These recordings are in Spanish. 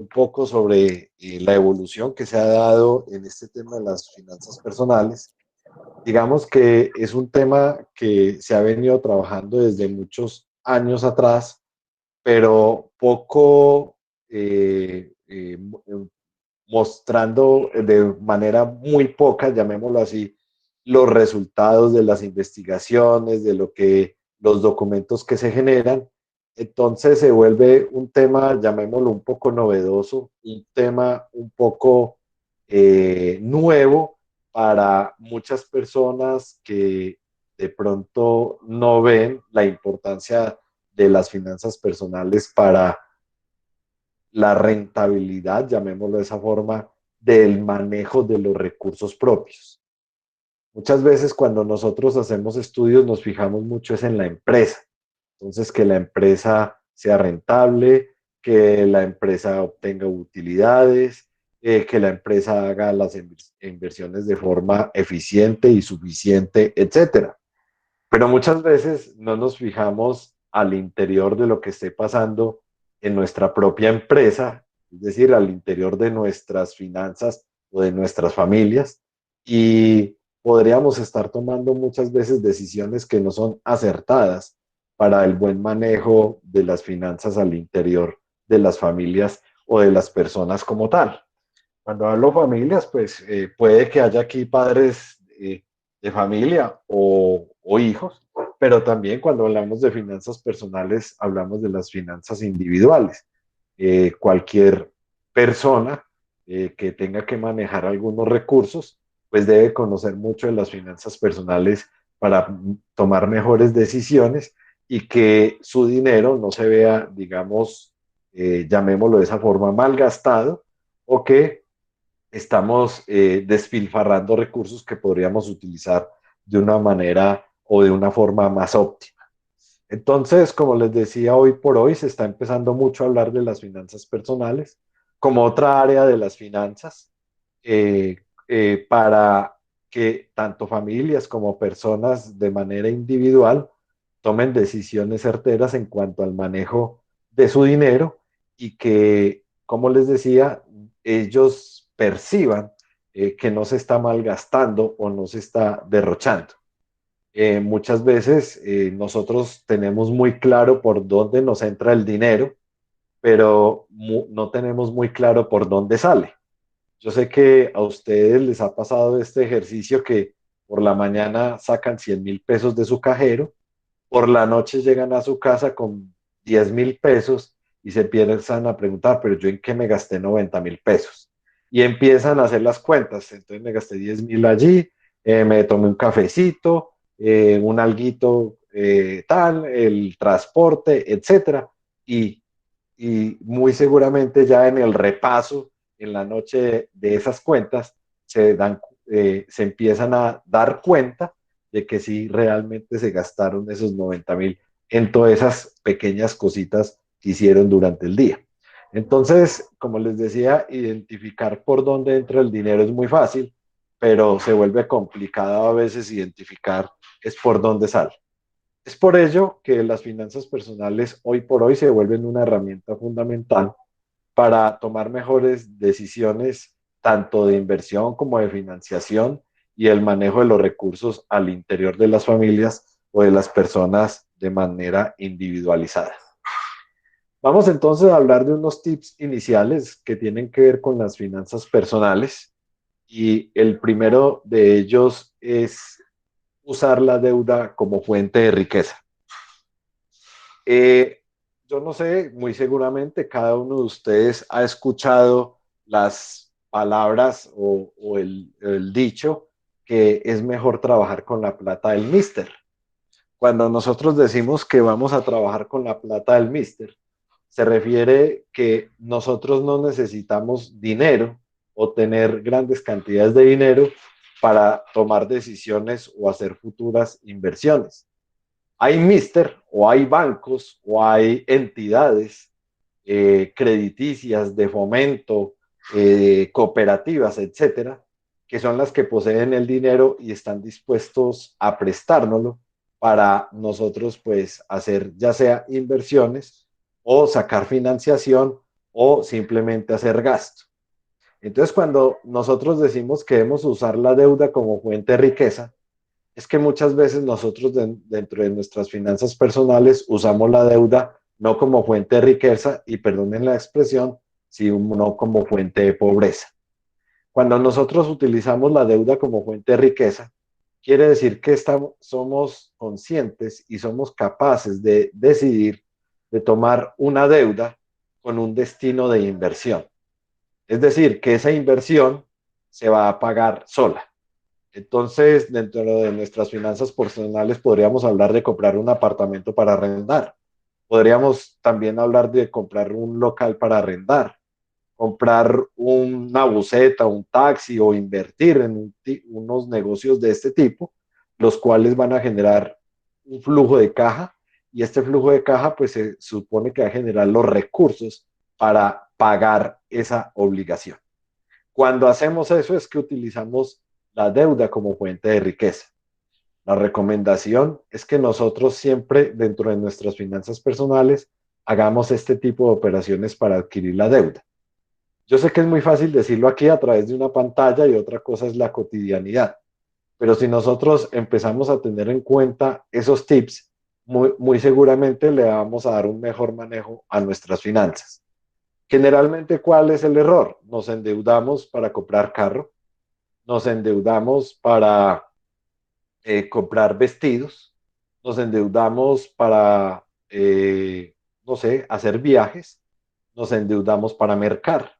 un poco sobre la evolución que se ha dado en este tema de las finanzas personales. Digamos que es un tema que se ha venido trabajando desde muchos años atrás, pero poco mostrando de manera muy poca, llamémoslo así, los resultados de las investigaciones, de lo que los documentos que se generan. Entonces se vuelve un tema, llamémoslo un poco novedoso, un tema un poco nuevo para muchas personas que de pronto no ven la importancia de las finanzas personales para la rentabilidad, llamémoslo de esa forma, del manejo de los recursos propios. Muchas veces cuando nosotros hacemos estudios nos fijamos mucho es en la empresa. Entonces, que la empresa sea rentable, que la empresa obtenga utilidades, que la empresa haga las inversiones de forma eficiente y suficiente, etcétera. Pero muchas veces no nos fijamos al interior de lo que esté pasando en nuestra propia empresa, es decir, al interior de nuestras finanzas o de nuestras familias, y podríamos estar tomando muchas veces decisiones que no son acertadas para el buen manejo de las finanzas al interior de las familias o de las personas como tal. Cuando hablo familias, pues puede que haya aquí padres de familia o hijos, pero también cuando hablamos de finanzas personales, hablamos de las finanzas individuales. Cualquier persona que tenga que manejar algunos recursos, pues debe conocer mucho de las finanzas personales para tomar mejores decisiones y que su dinero no se vea, digamos, llamémoslo de esa forma, mal gastado o que estamos despilfarrando recursos que podríamos utilizar de una manera o de una forma más óptima. Entonces, como les decía, hoy por hoy se está empezando mucho a hablar de las finanzas personales como otra área de las finanzas eh, para que tanto familias como personas de manera individual tomen decisiones certeras en cuanto al manejo de su dinero y que, como les decía, ellos perciban que no se está malgastando o no se está derrochando. Muchas veces nosotros tenemos muy claro por dónde nos entra el dinero, pero no tenemos muy claro por dónde sale. Yo sé que a ustedes les ha pasado este ejercicio que por la mañana sacan 100.000 pesos de su cajero, por la noche llegan a su casa con 10.000 pesos y se empiezan a preguntar, pero yo en qué me gasté 90.000 pesos. Y empiezan a hacer las cuentas. Entonces me gasté 10.000 allí, me tomé un cafecito, un alguito tal, el transporte, etcétera. Y, y muy seguramente ya en el repaso, en la noche de esas cuentas, se empiezan a dar cuenta de que sí realmente se gastaron esos 90.000 en todas esas pequeñas cositas que hicieron durante el día. Entonces, como les decía, identificar por dónde entra el dinero es muy fácil, pero se vuelve complicado a veces identificar es por dónde sale. Es por ello que las finanzas personales hoy por hoy se vuelven una herramienta fundamental para tomar mejores decisiones tanto de inversión como de financiación y el manejo de los recursos al interior de las familias o de las personas de manera individualizada. Vamos entonces a hablar de unos tips iniciales que tienen que ver con las finanzas personales y el primero de ellos es usar la deuda como fuente de riqueza. Eh, yo no sé, muy seguramente cada uno de ustedes ha escuchado las palabras o el dicho que es mejor trabajar con la plata del mister. Cuando nosotros decimos que vamos a trabajar con la plata del mister, se refiere que nosotros no necesitamos dinero o tener grandes cantidades de dinero para tomar decisiones o hacer futuras inversiones. Hay mister o hay bancos o hay entidades crediticias de fomento, cooperativas, etcétera, que son las que poseen el dinero y están dispuestos a prestárnoslo para nosotros pues hacer ya sea inversiones o sacar financiación o simplemente hacer gasto. Entonces, cuando nosotros decimos que debemos usar la deuda como fuente de riqueza, es que muchas veces nosotros dentro de nuestras finanzas personales usamos la deuda no como fuente de riqueza, y perdonen la expresión, sino como fuente de pobreza. Cuando nosotros utilizamos la deuda como fuente de riqueza, quiere decir que somos conscientes y somos capaces de decidir de tomar una deuda con un destino de inversión. Es decir, que esa inversión se va a pagar sola. Entonces, dentro de nuestras finanzas personales podríamos hablar de comprar un apartamento para arrendar. Podríamos también hablar de comprar un local para arrendar, comprar una buseta, un taxi o invertir en unos negocios de este tipo, los cuales van a generar un flujo de caja, y este flujo de caja pues se supone que va a generar los recursos para pagar esa obligación. Cuando hacemos eso es que utilizamos la deuda como fuente de riqueza. La recomendación es que nosotros siempre dentro de nuestras finanzas personales hagamos este tipo de operaciones para adquirir la deuda. Yo sé que es muy fácil decirlo aquí a través de una pantalla, y otra cosa es la cotidianidad, pero si nosotros empezamos a tener en cuenta esos tips, muy seguramente le vamos a dar un mejor manejo a nuestras finanzas. Generalmente, ¿cuál es el error? Nos endeudamos para comprar carro, nos endeudamos para comprar vestidos, nos endeudamos para, no sé, hacer viajes, nos endeudamos para mercar.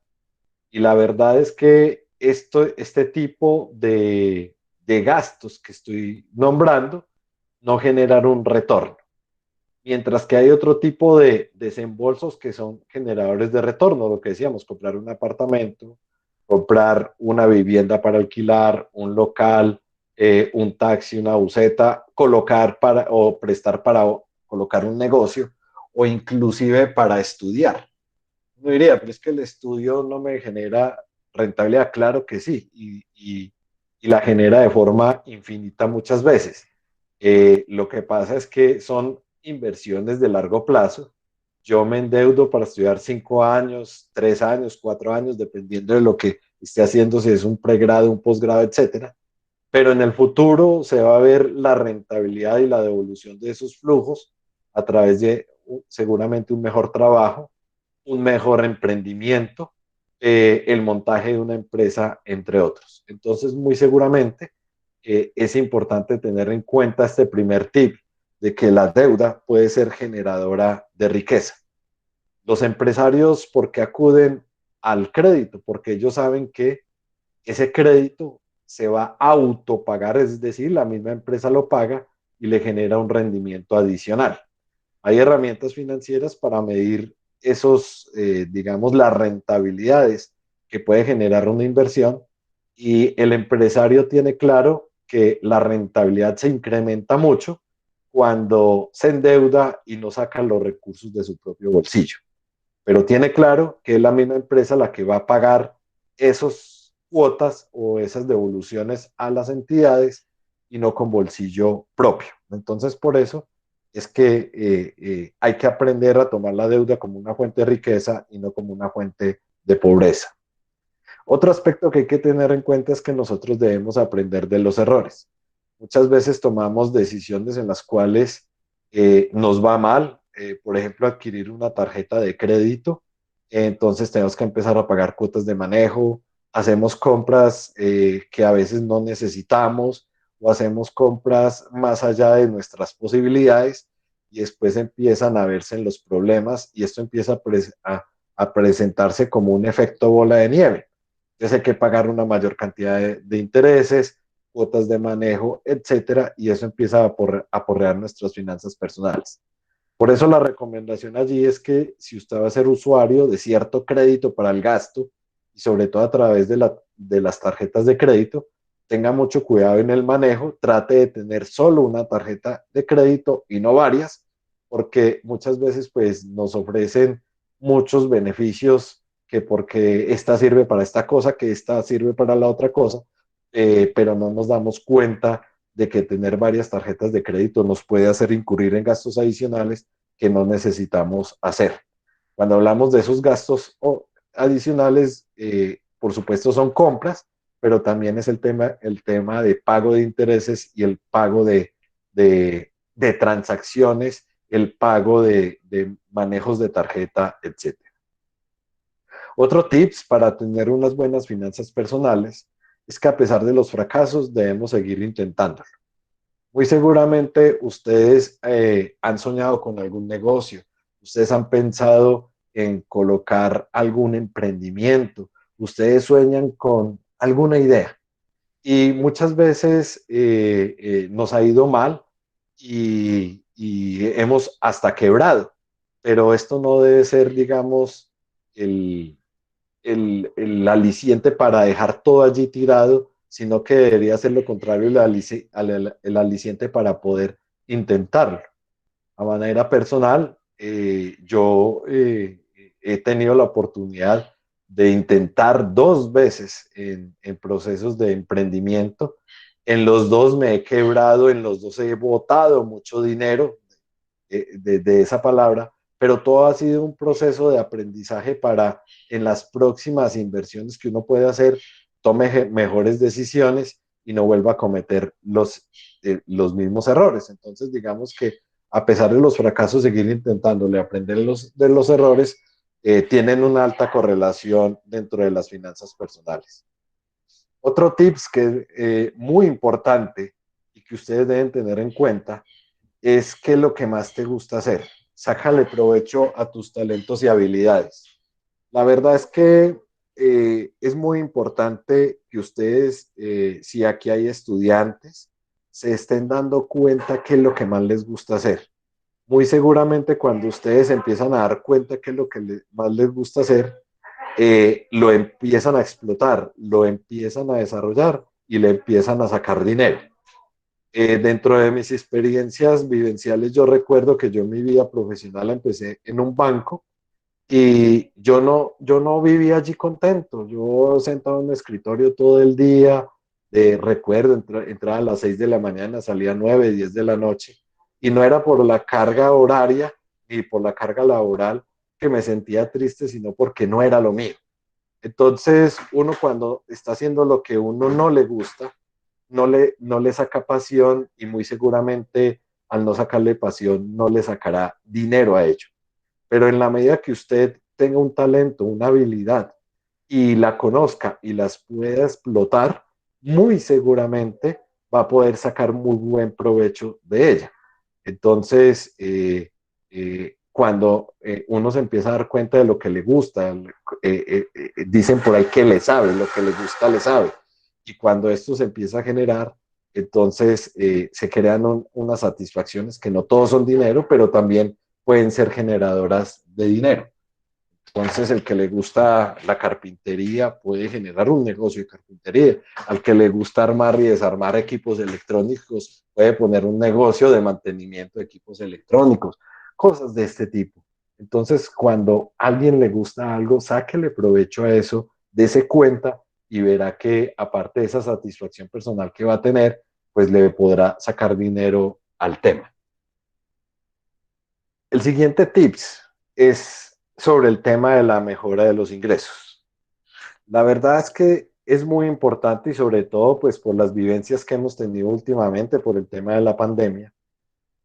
Y la verdad es que este tipo de gastos que estoy nombrando no generan un retorno, mientras que hay otro tipo de desembolsos que son generadores de retorno, lo que decíamos, comprar un apartamento, comprar una vivienda para alquilar, un local, un taxi, una buseta, colocar para o prestar para colocar un negocio, o inclusive para estudiar. No diría, pero es que el estudio no me genera rentabilidad. Claro que sí, y la genera de forma infinita muchas veces. Lo que pasa es que son inversiones de largo plazo. Yo me endeudo para estudiar 5 años, 3 años, 4 años, dependiendo de lo que esté haciendo, si es un pregrado, un posgrado, etcétera. Pero en el futuro se va a ver la rentabilidad y la devolución de esos flujos a través de seguramente un mejor trabajo, un mejor emprendimiento, el montaje de una empresa, entre otros. Entonces, muy seguramente es importante tener en cuenta este primer tip de que la deuda puede ser generadora de riqueza. Los empresarios, ¿por qué acuden al crédito? Porque ellos saben que ese crédito se va a autopagar, es decir, la misma empresa lo paga y le genera un rendimiento adicional. Hay herramientas financieras para medir esos, digamos, las rentabilidades que puede generar una inversión, y el empresario tiene claro que la rentabilidad se incrementa mucho cuando se endeuda y no saca los recursos de su propio bolsillo. Pero tiene claro que es la misma empresa la que va a pagar esas cuotas o esas devoluciones a las entidades, y no con bolsillo propio. Entonces, por eso es que hay que aprender a tomar la deuda como una fuente de riqueza y no como una fuente de pobreza. Otro aspecto que hay que tener en cuenta es que nosotros debemos aprender de los errores. Muchas veces tomamos decisiones en las cuales nos va mal, por ejemplo, adquirir una tarjeta de crédito, entonces tenemos que empezar a pagar cuotas de manejo, hacemos compras que a veces no necesitamos, o hacemos compras más allá de nuestras posibilidades, y después empiezan a verse en los problemas, y esto empieza a presentarse como un efecto bola de nieve. Entonces hay que pagar una mayor cantidad de intereses, cuotas de manejo, etcétera, y eso empieza a aporrear nuestras finanzas personales. Por eso la recomendación allí es que si usted va a ser usuario de cierto crédito para el gasto, y sobre todo a través de las tarjetas de crédito, tenga mucho cuidado en el manejo, trate de tener solo una tarjeta de crédito y no varias, porque muchas veces pues nos ofrecen muchos beneficios, que porque esta sirve para esta cosa, que esta sirve para la otra cosa, pero no nos damos cuenta de que tener varias tarjetas de crédito nos puede hacer incurrir en gastos adicionales que no necesitamos hacer. Cuando hablamos de esos gastos adicionales, por supuesto son compras, pero también es el tema de pago de intereses y el pago de transacciones, el pago de manejos de tarjeta, etcétera. Otro tips para tener unas buenas finanzas personales es que a pesar de los fracasos debemos seguir intentándolo. Muy seguramente ustedes han soñado con algún negocio, ustedes han pensado en colocar algún emprendimiento, ustedes sueñan con alguna idea y muchas veces nos ha ido mal y hemos hasta quebrado, pero esto no debe ser, digamos, el, el aliciente para dejar todo allí tirado, sino que debería ser lo contrario, el aliciente para poder intentarlo. A manera personal, yo he tenido la oportunidad de intentar dos veces en procesos de emprendimiento. En los dos me he quebrado, en los dos he botado mucho dinero de esa palabra, pero todo ha sido un proceso de aprendizaje para en las próximas inversiones que uno puede hacer, tome mejores decisiones y no vuelva a cometer los mismos errores. Entonces, digamos que a pesar de los fracasos, seguir intentándole aprender de los errores, tienen una alta correlación dentro de las finanzas personales. Otro tips que es muy importante y que ustedes deben tener en cuenta es qué es lo que más te gusta hacer. Sácale provecho a tus talentos y habilidades. La verdad es que es muy importante que ustedes, si aquí hay estudiantes, se estén dando cuenta qué es lo que más les gusta hacer. Muy seguramente cuando ustedes empiezan a dar cuenta qué es lo que más les gusta hacer, lo empiezan a explotar, lo empiezan a desarrollar y le empiezan a sacar dinero. Dentro de mis experiencias vivenciales, yo recuerdo que yo en mi vida profesional empecé en un banco y yo no vivía allí contento. Yo sentado en un escritorio todo el día, recuerdo, entraba a las 6 de la mañana, salía a 9, 10 de la noche, y no era por la carga horaria ni por la carga laboral que me sentía triste, sino porque no era lo mío. Entonces, uno cuando está haciendo lo que uno no le gusta, no le saca pasión y muy seguramente al no sacarle pasión no le sacará dinero a ello. Pero en la medida que usted tenga un talento, una habilidad y la conozca y las pueda explotar, muy seguramente va a poder sacar muy buen provecho de ella. Entonces, cuando uno se empieza a dar cuenta de lo que le gusta, dicen por ahí que le sabe, lo que le gusta le sabe. Y cuando esto se empieza a generar, entonces se crean unas satisfacciones que no todos son dinero, pero también pueden ser generadoras de dinero. Entonces, el que le gusta la carpintería puede generar un negocio de carpintería. Al que le gusta armar y desarmar equipos electrónicos puede poner un negocio de mantenimiento de equipos electrónicos, cosas de este tipo. Entonces, cuando a alguien le gusta algo, sáquele provecho a eso, dése cuenta y verá que aparte de esa satisfacción personal que va a tener, pues le podrá sacar dinero al tema. El siguiente tips es sobre el tema de la mejora de los ingresos. La verdad es que es muy importante y sobre todo pues por las vivencias que hemos tenido últimamente por el tema de la pandemia,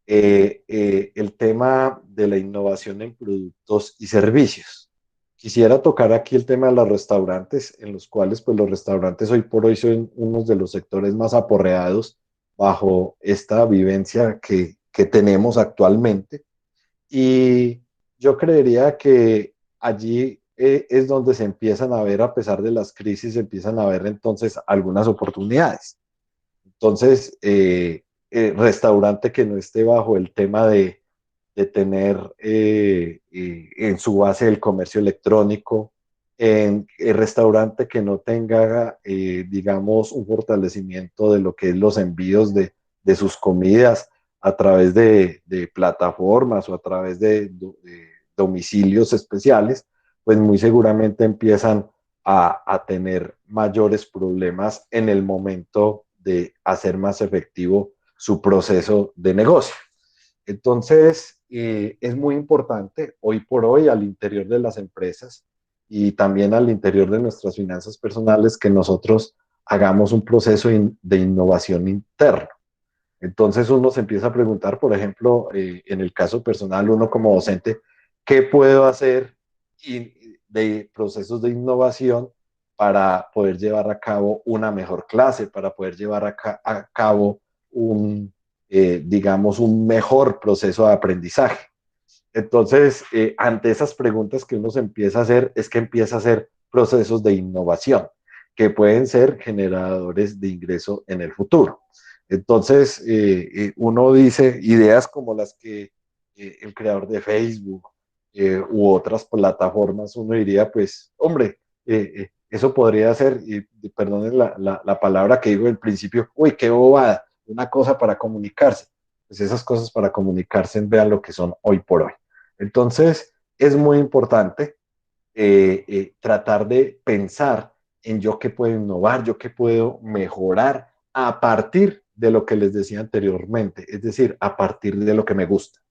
el tema de la innovación en productos y servicios. Quisiera tocar aquí el tema de los restaurantes, en los cuales pues los restaurantes hoy por hoy son uno de los sectores más aporreados bajo esta vivencia que tenemos actualmente. Y yo creería que allí es donde se empiezan a ver, a pesar de las crisis, se empiezan a ver entonces algunas oportunidades. Entonces, restaurante que no esté bajo el tema de tener en su base el comercio electrónico, en el restaurante que no tenga, digamos, un fortalecimiento de lo que es los envíos de sus comidas a través de plataformas o a través de domicilios especiales, pues muy seguramente empiezan a tener mayores problemas en el momento de hacer más efectivo su proceso de negocio. Entonces, es muy importante hoy por hoy al interior de las empresas y también al interior de nuestras finanzas personales que nosotros hagamos un proceso de innovación interno. Entonces uno se empieza a preguntar, por ejemplo, en el caso personal, uno como docente, ¿qué puedo hacer de procesos de innovación para poder llevar a cabo una mejor clase, para poder llevar a cabo un, digamos, un mejor proceso de aprendizaje? Entonces, ante esas preguntas que uno se empieza a hacer, es que empieza a hacer procesos de innovación que pueden ser generadores de ingreso en el futuro. Entonces, uno dice ideas como las que el creador de Facebook u otras plataformas, uno diría, pues, hombre, eso podría ser, y perdonen la palabra que digo al principio, uy, qué bobada, una cosa para comunicarse. Pues esas cosas para comunicarse, vean lo que son hoy por hoy. Entonces, es muy importante tratar de pensar en yo qué puedo innovar, yo qué puedo mejorar a partir de lo que les decía anteriormente, es decir, a partir de lo que me gusta.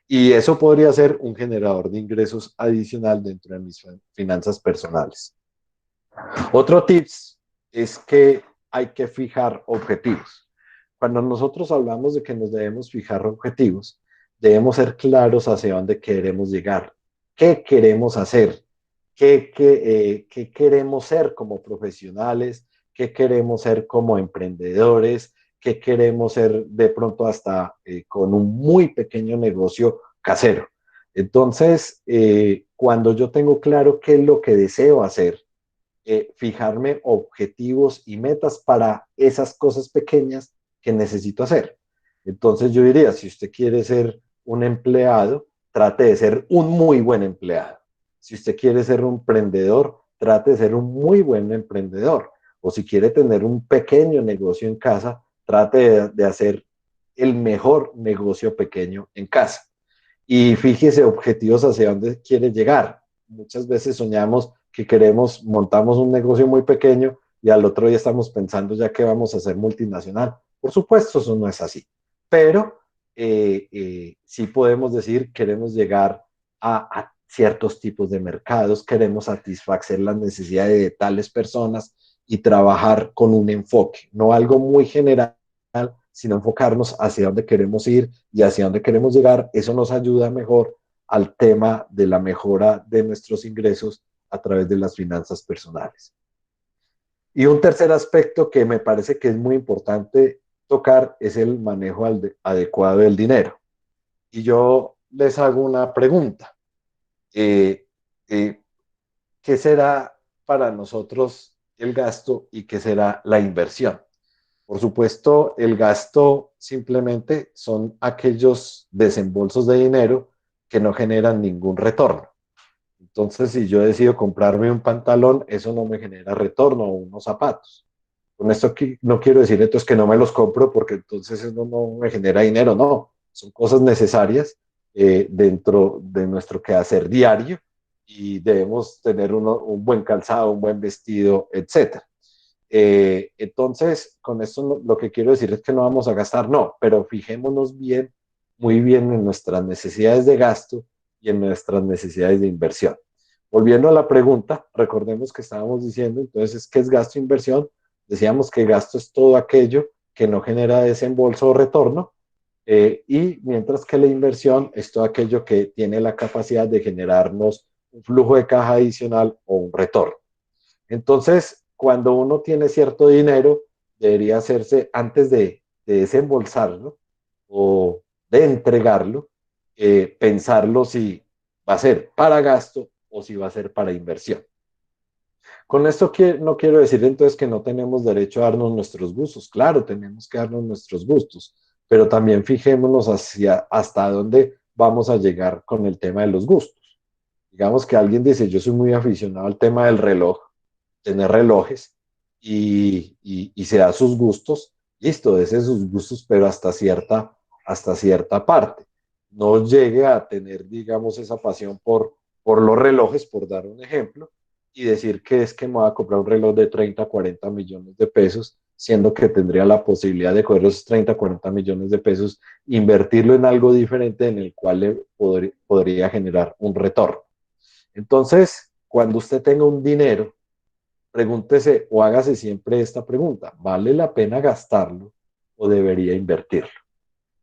Y eso podría ser un generador de ingresos adicional dentro de mis finanzas personales. Otro tips es que hay que fijar objetivos. Cuando nosotros hablamos de que nos debemos fijar objetivos, debemos ser claros hacia dónde queremos llegar, qué queremos hacer, qué queremos ser como profesionales, qué queremos ser como emprendedores, qué queremos ser de pronto hasta con un muy pequeño negocio casero. Entonces, cuando yo tengo claro qué es lo que deseo hacer, fijarme objetivos y metas para esas cosas pequeñas que necesito hacer. Entonces yo diría, si usted quiere ser un empleado, trate de ser un muy buen empleado. Si usted quiere ser un emprendedor, trate de ser un muy buen emprendedor. O si quiere tener un pequeño negocio en casa, trate de hacer el mejor negocio pequeño en casa. Y fíjese objetivos hacia dónde quiere llegar. Muchas veces soñamos que queremos, montamos un negocio muy pequeño y al otro día estamos pensando ya que vamos a ser multinacional. Por supuesto, eso no es así, pero sí podemos decir queremos llegar a ciertos tipos de mercados, queremos satisfacer las necesidades de tales personas y trabajar con un enfoque, no algo muy general, sino enfocarnos hacia dónde queremos ir y hacia dónde queremos llegar. Eso nos ayuda mejor al tema de la mejora de nuestros ingresos a través de las finanzas personales. Y un tercer aspecto que me parece que es muy importante tocar es el manejo adecuado del dinero. Y yo les hago una pregunta. Eh, eh, ¿Qué será para nosotros el gasto y qué será la inversión? Por supuesto, el gasto simplemente son aquellos desembolsos de dinero que no generan ningún retorno. Entonces, si yo decido comprarme un pantalón, eso no me genera retorno o unos zapatos. Con esto no quiero decir entonces que no me los compro porque entonces eso no me genera dinero, no. Son cosas necesarias dentro de nuestro quehacer diario y debemos tener un buen calzado, un buen vestido, etcétera. Entonces, con esto lo que quiero decir es que no vamos a gastar, no, pero fijémonos bien, muy bien en nuestras necesidades de gasto y en nuestras necesidades de inversión. Volviendo a la pregunta, recordemos que estábamos diciendo, entonces, ¿qué es gasto e inversión? Decíamos que gasto es todo aquello que no genera desembolso o retorno, y mientras que la inversión es todo aquello que tiene la capacidad de generarnos un flujo de caja adicional o un retorno. Entonces, cuando uno tiene cierto dinero, debería hacerse antes de desembolsarlo o de entregarlo, pensarlo si va a ser para gasto o si va a ser para inversión. Con esto no quiero decir entonces que no tenemos derecho a darnos nuestros gustos. Claro, tenemos que darnos nuestros gustos, pero también fijémonos hacia hasta dónde vamos a llegar con el tema de los gustos. Digamos que alguien dice, yo soy muy aficionado al tema del reloj, tener relojes y se da sus gustos, listo, dese sus gustos, pero hasta cierta parte. No llegue a tener, digamos, esa pasión por los relojes, por dar un ejemplo, y decir que es que me voy a comprar un reloj de 30, 40 millones de pesos, siendo que tendría la posibilidad de coger los 30, 40 millones de pesos, invertirlo en algo diferente en el cual le podría generar un retorno. Entonces, cuando usted tenga un dinero, pregúntese o hágase siempre esta pregunta: ¿vale la pena gastarlo o debería invertirlo?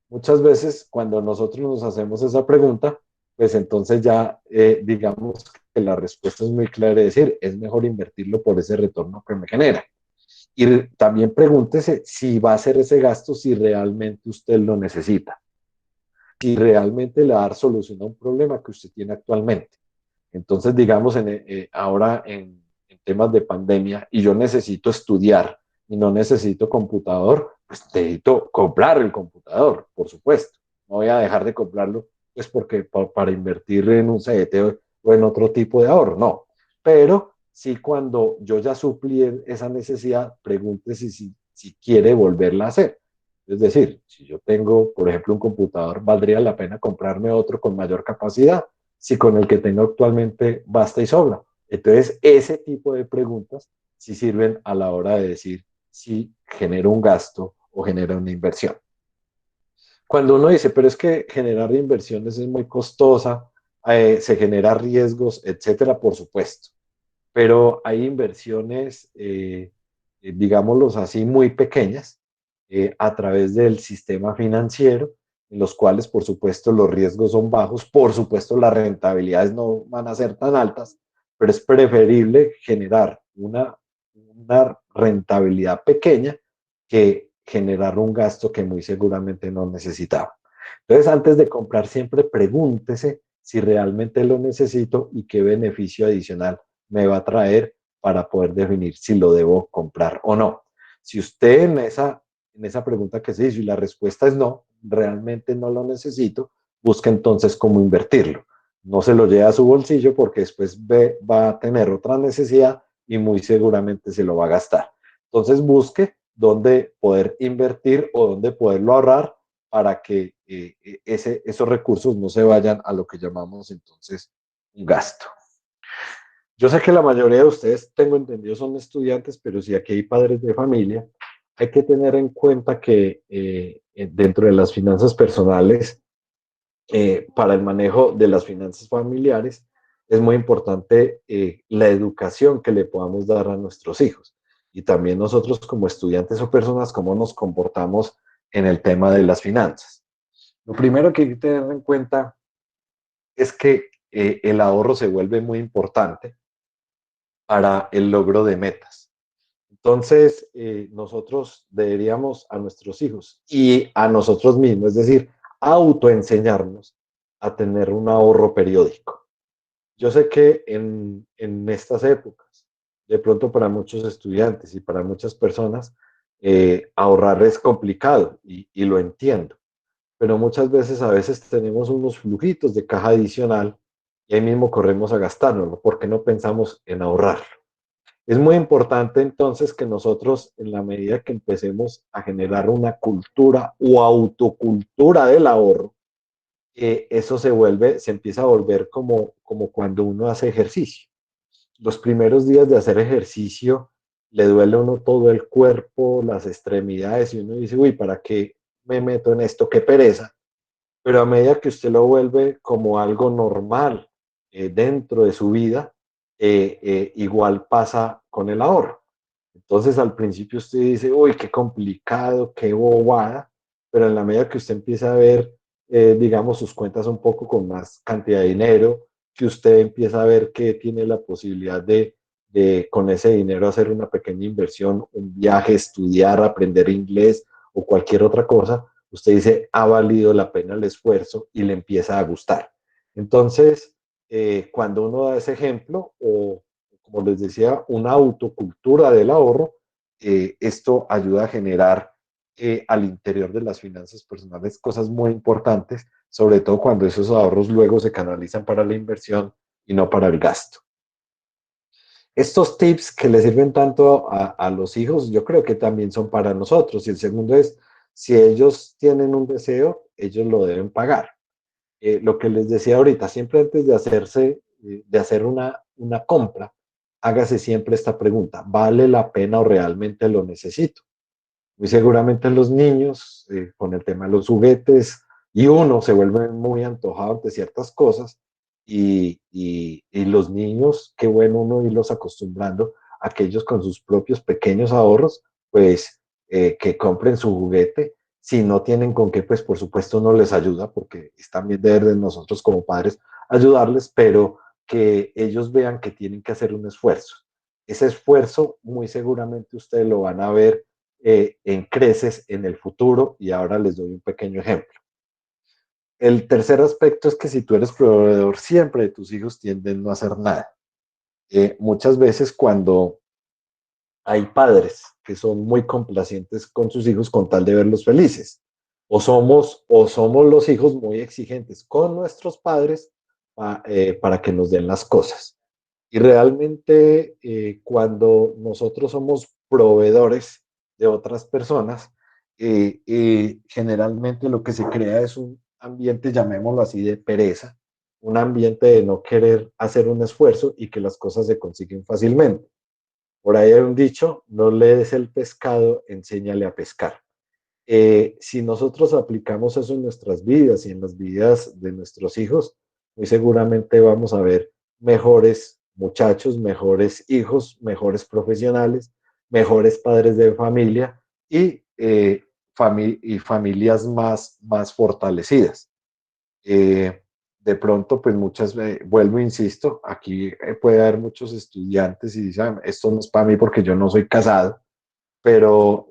Muchas veces cuando nosotros nos hacemos esa pregunta, pues entonces ya digamos que la respuesta es muy clara, es decir, es mejor invertirlo por ese retorno que me genera. Y también pregúntese si va a hacer ese gasto, si realmente usted lo necesita, si realmente le va a dar solución a un problema que usted tiene actualmente. Entonces, digamos, ahora en temas de pandemia, y yo necesito estudiar y no necesito computador, pues necesito comprar el computador, por supuesto. No voy a dejar de comprarlo, pues porque para invertir en un CDT o en otro tipo de ahorro, no. Pero sí, cuando yo ya suplí esa necesidad, pregúntese si quiere volverla a hacer. Es decir, si yo tengo, por ejemplo, un computador, ¿valdría la pena comprarme otro con mayor capacidad? Si con el que tengo actualmente basta y sobra. Entonces, ese tipo de preguntas sí sirven a la hora de decir si genera un gasto o genera una inversión. Cuando uno dice, pero es que generar inversiones es muy costosa, se genera riesgos, etcétera, por supuesto. Pero hay inversiones, digámoslos así, muy pequeñas a través del sistema financiero, en los cuales, por supuesto, los riesgos son bajos, por supuesto, las rentabilidades no van a ser tan altas, pero es preferible generar una rentabilidad pequeña que generar un gasto que muy seguramente no necesitaba. Entonces, antes de comprar, siempre pregúntese si realmente lo necesito y qué beneficio adicional me va a traer para poder definir si lo debo comprar o no. Si usted en esa pregunta que se hizo y la respuesta es no, realmente no lo necesito, busque entonces cómo invertirlo. No se lo lleve a su bolsillo porque después va a tener otra necesidad y muy seguramente se lo va a gastar. Entonces busque dónde poder invertir o dónde poderlo ahorrar para que esos recursos no se vayan a lo que llamamos entonces un gasto. Yo sé que la mayoría de ustedes, tengo entendido, son estudiantes, pero si aquí hay padres de familia, hay que tener en cuenta que dentro de las finanzas personales, para el manejo de las finanzas familiares, es muy importante la educación que le podamos dar a nuestros hijos. Y también nosotros como estudiantes o personas, cómo nos comportamos en el tema de las finanzas. Lo primero que hay que tener en cuenta es que el ahorro se vuelve muy importante para el logro de metas. Entonces, nosotros deberíamos a nuestros hijos y a nosotros mismos, es decir, autoenseñarnos a tener un ahorro periódico. Yo sé que en estas épocas, de pronto para muchos estudiantes y para muchas personas, ahorrar es complicado y lo entiendo, pero muchas veces a veces tenemos unos flujitos de caja adicional y ahí mismo corremos a gastárnoslo porque no pensamos en ahorrar. Es muy importante entonces que nosotros, en la medida que empecemos a generar una cultura o autocultura del ahorro, eso se empieza a volver como cuando uno hace ejercicio. Los primeros días de hacer ejercicio le duele a uno todo el cuerpo, las extremidades, y uno dice, uy, ¿para qué me meto en esto? Qué pereza. Pero a medida que usted lo vuelve como algo normal dentro de su vida, igual pasa con el ahorro. Entonces al principio usted dice, uy, qué complicado, qué bobada, pero en la medida que usted empieza a ver, digamos, sus cuentas un poco con más cantidad de dinero, que usted empieza a ver que tiene la posibilidad de con ese dinero hacer una pequeña inversión, un viaje, estudiar, aprender inglés o cualquier otra cosa, usted dice, ha valido la pena el esfuerzo y le empieza a gustar. Entonces, cuando uno da ese ejemplo, o como les decía, una autocultura del ahorro, esto ayuda a generar al interior de las finanzas personales cosas muy importantes, sobre todo cuando esos ahorros luego se canalizan para la inversión y no para el gasto. Estos tips que le sirven tanto a los hijos, yo creo que también son para nosotros. Y el segundo es, si ellos tienen un deseo, ellos lo deben pagar. Lo que les decía ahorita, siempre antes de hacer una compra, hágase siempre esta pregunta: ¿vale la pena o realmente lo necesito? Muy seguramente los niños, con el tema de los juguetes, y uno se vuelve muy antojado ante ciertas cosas, y los niños, qué bueno uno irlos acostumbrando a que ellos con sus propios pequeños ahorros, pues que compren su juguete. Si no tienen con qué, pues por supuesto no les ayuda, porque es también deber de nosotros como padres ayudarles, pero que ellos vean que tienen que hacer un esfuerzo. Ese esfuerzo muy seguramente ustedes lo van a ver en creces en el futuro, y ahora les doy un pequeño ejemplo. El tercer aspecto es que si tú eres proveedor siempre, tus hijos tienden no a hacer nada. Muchas veces cuando hay padres que son muy complacientes con sus hijos con tal de verlos felices, o somos los hijos muy exigentes con nuestros padres para que nos den las cosas. Y realmente cuando nosotros somos proveedores de otras personas, generalmente lo que se crea es un ambiente, llamémoslo así, de pereza, un ambiente de no querer hacer un esfuerzo y que las cosas se consiguen fácilmente. Por ahí hay un dicho: no le des el pescado, enséñale a pescar. Si nosotros aplicamos eso en nuestras vidas y en las vidas de nuestros hijos, muy seguramente vamos a ver mejores muchachos, mejores hijos, mejores profesionales, mejores padres de familia, y familias más fortalecidas. Eh, de pronto, pues vuelvo, insisto, aquí puede haber muchos estudiantes y dicen: "Ah, esto no es para mí porque yo no soy casado", pero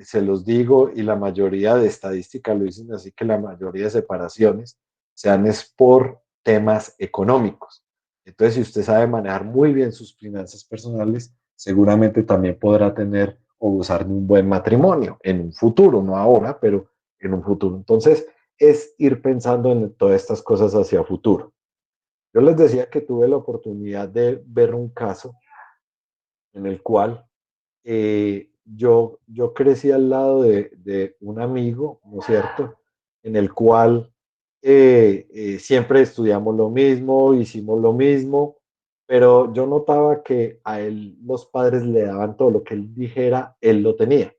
se los digo, y la mayoría de estadísticas lo dicen así, que la mayoría de separaciones se dan es por temas económicos. Entonces, si usted sabe manejar muy bien sus finanzas personales, seguramente también podrá tener o gozar de un buen matrimonio en un futuro, no ahora, pero en un futuro. Entonces, es ir pensando en todas estas cosas hacia futuro. Yo les decía que tuve la oportunidad de ver un caso en el cual yo crecí al lado de un amigo, ¿no es cierto?, en el cual siempre estudiamos lo mismo, hicimos lo mismo, pero yo notaba que a él los padres le daban todo lo que él dijera, él lo tenía,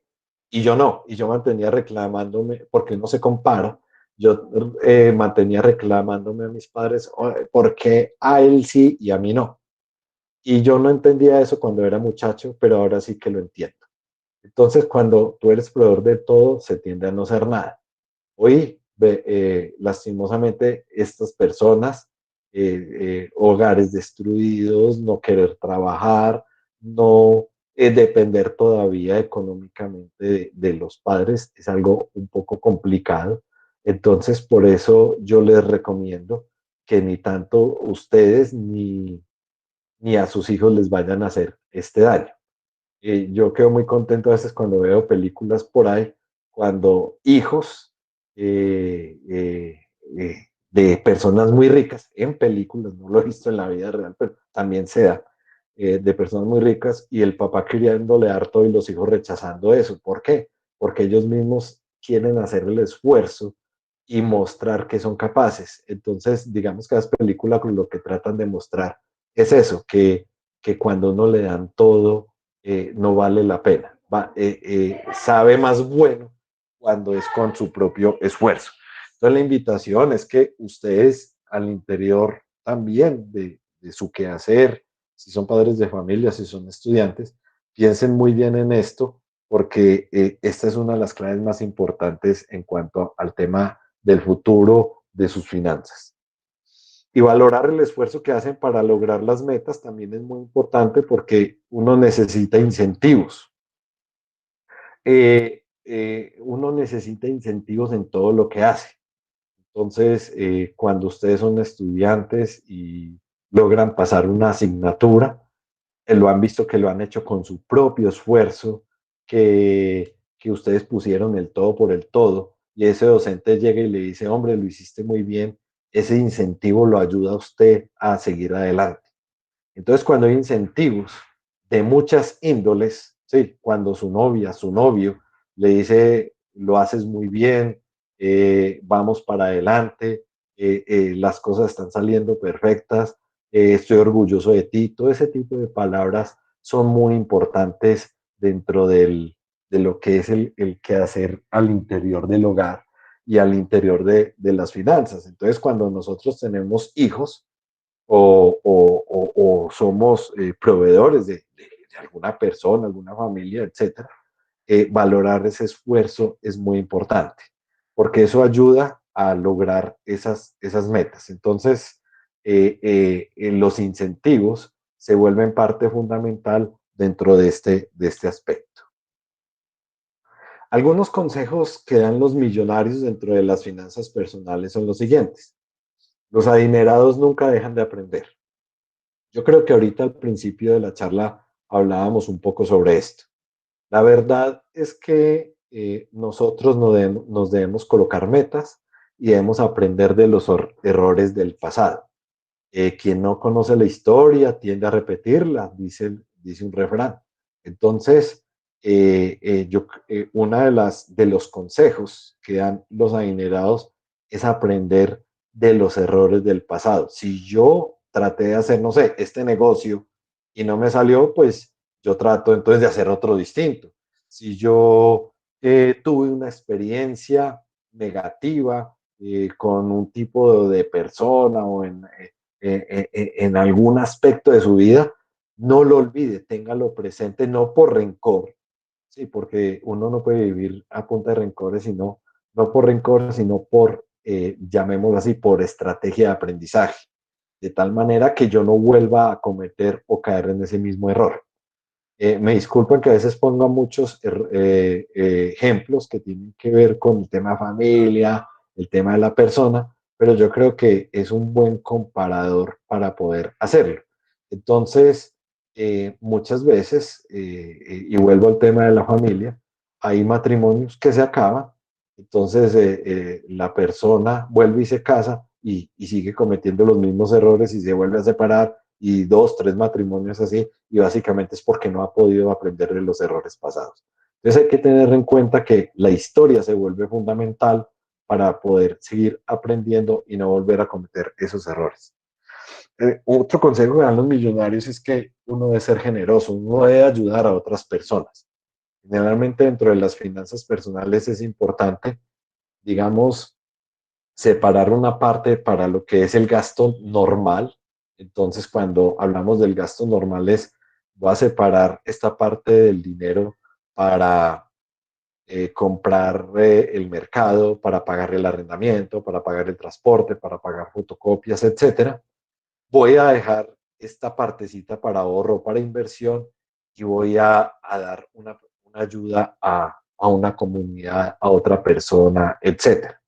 y yo no, y yo mantenía reclamándome, porque no se compara, yo mantenía reclamándome a mis padres, ¿por qué a él sí y a mí no? Y yo no entendía eso cuando era muchacho, pero ahora sí que lo entiendo. Entonces, cuando tú eres proveedor de todo, se tiende a no ser nada. Hoy, lastimosamente, estas personas, hogares destruidos, no querer trabajar, no depender todavía económicamente de los padres, es algo un poco complicado. Entonces, por eso yo les recomiendo que ni tanto ustedes ni a sus hijos les vayan a hacer este daño. Yo quedo muy contento a veces cuando veo películas por ahí, cuando hijos de personas muy ricas, en películas, no lo he visto en la vida real, pero también se da, de personas muy ricas, y el papá queriéndole dar todo y los hijos rechazando eso. ¿Por qué? Porque ellos mismos quieren hacer el esfuerzo y mostrar que son capaces. Entonces, digamos que las películas lo que tratan de mostrar es eso, que cuando uno le dan todo, no vale la pena. Sabe más bueno cuando es con su propio esfuerzo. Entonces, la invitación es que ustedes al interior también de su quehacer, si son padres de familia, si son estudiantes, piensen muy bien en esto, porque esta es una de las claves más importantes en cuanto al tema del futuro de sus finanzas. Y valorar el esfuerzo que hacen para lograr las metas también es muy importante, porque uno necesita incentivos. Uno necesita incentivos en todo lo que hace. Entonces, cuando ustedes son estudiantes y logran pasar una asignatura, lo han visto que lo han hecho con su propio esfuerzo, que ustedes pusieron el todo por el todo, y ese docente llega y le dice: hombre, lo hiciste muy bien, ese incentivo lo ayuda a usted a seguir adelante. Entonces, cuando hay incentivos de muchas índoles, ¿sí?, cuando su novia, su novio le dice: lo haces muy bien, vamos para adelante, las cosas están saliendo perfectas, estoy orgulloso de ti, todo ese tipo de palabras son muy importantes dentro de lo que es el quehacer al interior del hogar y al interior de las finanzas. Entonces, cuando nosotros tenemos hijos o somos proveedores de alguna persona, alguna familia, etcétera, valorar ese esfuerzo es muy importante, porque eso ayuda a lograr esas metas. Entonces, los incentivos se vuelven parte fundamental dentro de este aspecto. Algunos consejos que dan los millonarios dentro de las finanzas personales son los siguientes. Los adinerados nunca dejan de aprender. Yo creo que ahorita al principio de la charla hablábamos un poco sobre esto. La verdad es que nosotros nos debemos colocar metas y debemos aprender de los errores del pasado. Quien no conoce la historia tiende a repetirla, dice un refrán. Entonces, una de los consejos que dan los adinerados es aprender de los errores del pasado. Si yo traté de hacer, no sé, este negocio y no me salió, pues yo trato entonces de hacer otro distinto. Si yo tuve una experiencia negativa con un tipo de persona o en algún aspecto de su vida, no lo olvide, téngalo presente, no por rencor, sí, porque uno no puede vivir a punta de rencores, sino, no por rencor, sino por, llamémoslo así, por estrategia de aprendizaje, de tal manera que yo no vuelva a cometer o caer en ese mismo error. Me disculpan que a veces ponga muchos ejemplos que tienen que ver con el tema familia, el tema de la persona, pero yo creo que es un buen comparador para poder hacerlo. Entonces, muchas veces, y vuelvo al tema de la familia, hay matrimonios que se acaban, entonces la persona vuelve y se casa y sigue cometiendo los mismos errores y se vuelve a separar y dos, tres matrimonios así, y básicamente es porque no ha podido aprender de los errores pasados. Entonces hay que tener en cuenta que la historia se vuelve fundamental para poder seguir aprendiendo y no volver a cometer esos errores. Otro consejo que dan los millonarios es que uno debe ser generoso, uno debe ayudar a otras personas. Generalmente dentro de las finanzas personales es importante, digamos, separar una parte para lo que es el gasto normal. Entonces, cuando hablamos del gasto normal es, voy a separar esta parte del dinero para comprar el mercado, para pagar el arrendamiento, para pagar el transporte, para pagar fotocopias, etcétera. Voy a dejar esta partecita para ahorro, para inversión y voy a dar una ayuda a una comunidad, a otra persona, etcétera.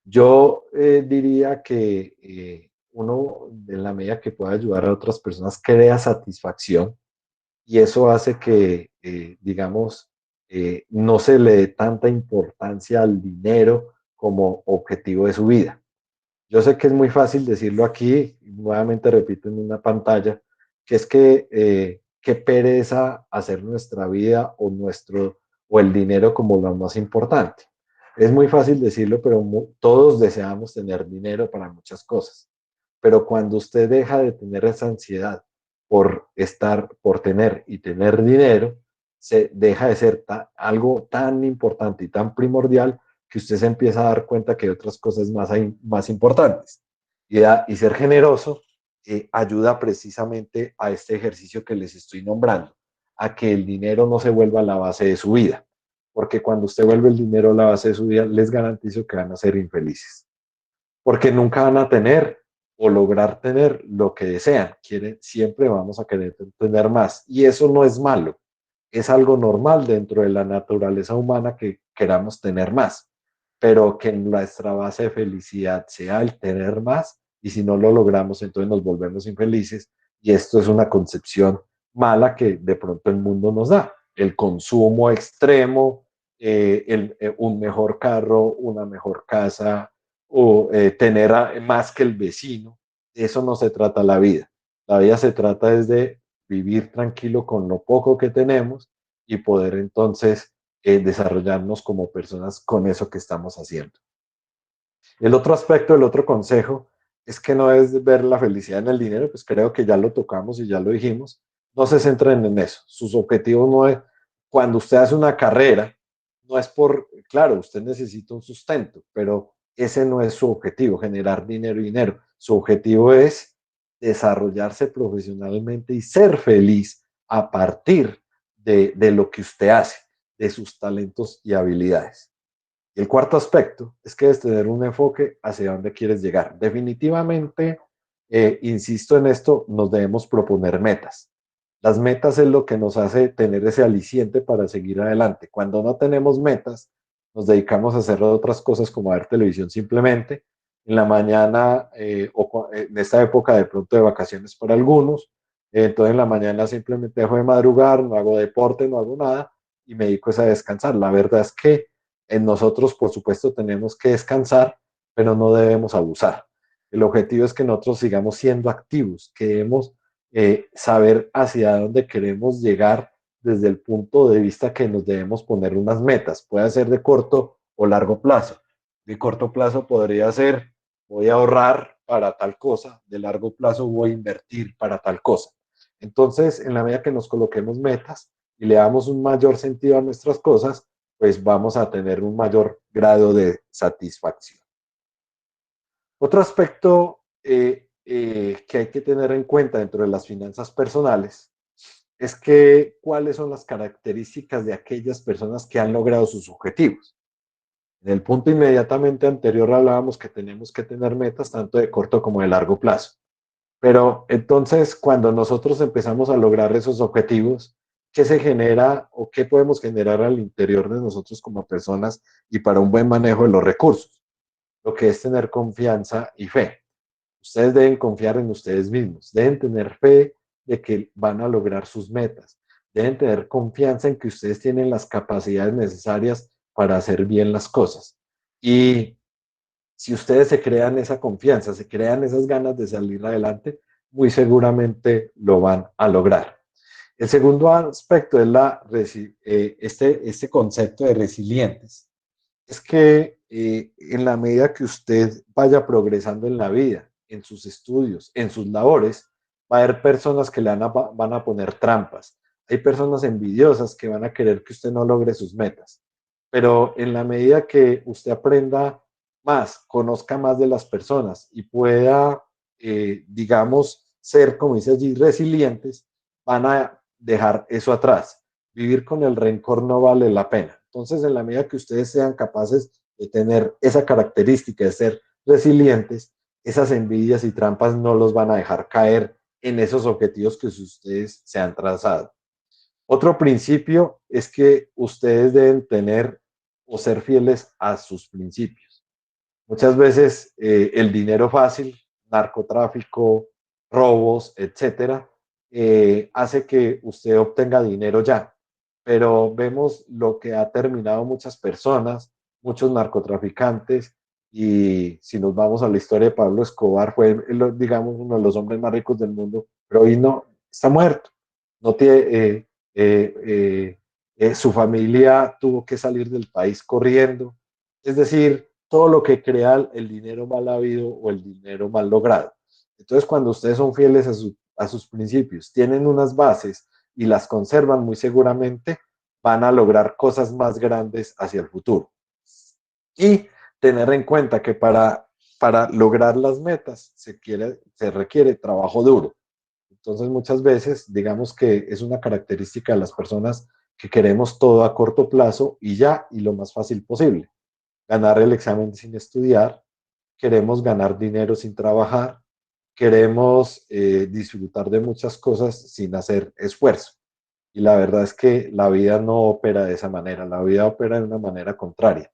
Yo diría que uno, en la medida que pueda ayudar a otras personas, crea satisfacción y eso hace que, digamos, no se le dé tanta importancia al dinero como objetivo de su vida. Yo sé que es muy fácil decirlo aquí, nuevamente repito en una pantalla, que es que qué pereza hacer nuestra vida o el dinero como lo más importante. Es muy fácil decirlo, pero todos deseamos tener dinero para muchas cosas. Pero cuando usted deja de tener esa ansiedad por tener y tener dinero, se deja de ser algo tan importante y tan primordial que usted se empieza a dar cuenta que hay otras cosas más importantes. Y ser generoso ayuda precisamente a este ejercicio que les estoy nombrando, a que el dinero no se vuelva la base de su vida. Porque cuando usted vuelve el dinero a la base de su vida, les garantizo que van a ser infelices. Porque nunca van a tener o lograr tener lo que desean. Siempre vamos a querer tener más. Y eso no es malo. Es algo normal dentro de la naturaleza humana que queramos tener más, pero que nuestra base de felicidad sea el tener más y si no lo logramos, entonces nos volvemos infelices y esto es una concepción mala que de pronto el mundo nos da. El consumo extremo, un mejor carro, una mejor casa o tener más que el vecino, de eso no se trata la vida. La vida se trata es de vivir tranquilo con lo poco que tenemos y poder entonces desarrollarnos como personas con eso que estamos haciendo. El otro aspecto, el otro consejo es que no es ver la felicidad en el dinero, pues creo que ya lo tocamos y ya lo dijimos. No se centren en eso. Sus objetivos no es, Cuando usted hace una carrera, no es por, claro, usted necesita un sustento, pero ese no es su objetivo, generar dinero y dinero. Su objetivo es desarrollarse profesionalmente y ser feliz a partir de lo que usted hace, de sus talentos y habilidades. Y el cuarto aspecto es que debes tener un enfoque hacia dónde quieres llegar. Definitivamente, insisto en esto, nos debemos proponer metas. Las metas es lo que nos hace tener ese aliciente para seguir adelante. Cuando no tenemos metas, nos dedicamos a hacer otras cosas como ver televisión simplemente. En la mañana en esta época de pronto de vacaciones para algunos, entonces en la mañana simplemente dejo de madrugar, no hago deporte, no hago nada y me dedico a descansar. La verdad es que en nosotros, por supuesto, tenemos que descansar, pero no debemos abusar. El objetivo es que nosotros sigamos siendo activos, que debemos saber hacia dónde queremos llegar desde el punto de vista que nos debemos poner unas metas. Puede ser de corto o largo plazo. De corto plazo podría ser, voy a ahorrar para tal cosa, de largo plazo voy a invertir para tal cosa. Entonces, en la medida que nos coloquemos metas y le damos un mayor sentido a nuestras cosas, pues vamos a tener un mayor grado de satisfacción. Otro aspecto que hay que tener en cuenta dentro de las finanzas personales es que cuáles son las características de aquellas personas que han logrado sus objetivos. En el punto inmediatamente anterior hablábamos que tenemos que tener metas tanto de corto como de largo plazo. Pero entonces, cuando nosotros empezamos a lograr esos objetivos, ¿qué se genera o qué podemos generar al interior de nosotros como personas y para un buen manejo de los recursos? Lo que es tener confianza y fe. Ustedes deben confiar en ustedes mismos, deben tener fe de que van a lograr sus metas, deben tener confianza en que ustedes tienen las capacidades necesarias para hacer bien las cosas. Y si ustedes se crean esa confianza, se crean esas ganas de salir adelante, muy seguramente lo van a lograr. El segundo aspecto es este concepto de resilientes. Es que en la medida que usted vaya progresando en la vida, en sus estudios, en sus labores, va a haber personas que van a poner trampas. Hay personas envidiosas que van a querer que usted no logre sus metas. Pero en la medida que usted aprenda más, conozca más de las personas y pueda, digamos, ser, como dice allí, resilientes, van a dejar eso atrás. Vivir con el rencor no vale la pena. Entonces, en la medida que ustedes sean capaces de tener esa característica de ser resilientes, esas envidias y trampas no los van a dejar caer en esos objetivos que ustedes se han trazado. Otro principio es que ustedes deben tener o ser fieles a sus principios. Muchas veces el dinero fácil, narcotráfico, robos, etcétera, hace que usted obtenga dinero ya. Pero vemos lo que ha terminado muchas personas, muchos narcotraficantes, y si nos vamos a la historia de Pablo Escobar, fue, digamos, uno de los hombres más ricos del mundo, pero hoy no, está muerto. No tiene, su familia tuvo que salir del país corriendo. Es decir, todo lo que crea el dinero mal habido o el dinero mal logrado. Entonces, cuando ustedes son fieles a sus principios, tienen unas bases y las conservan muy seguramente, van a lograr cosas más grandes hacia el futuro. Y tener en cuenta que para lograr las metas se requiere trabajo duro. Entonces, muchas veces, digamos que es una característica de las personas que queremos todo a corto plazo y ya, y lo más fácil posible. Ganar el examen sin estudiar, queremos ganar dinero sin trabajar, queremos disfrutar de muchas cosas sin hacer esfuerzo. Y la verdad es que la vida no opera de esa manera, la vida opera de una manera contraria.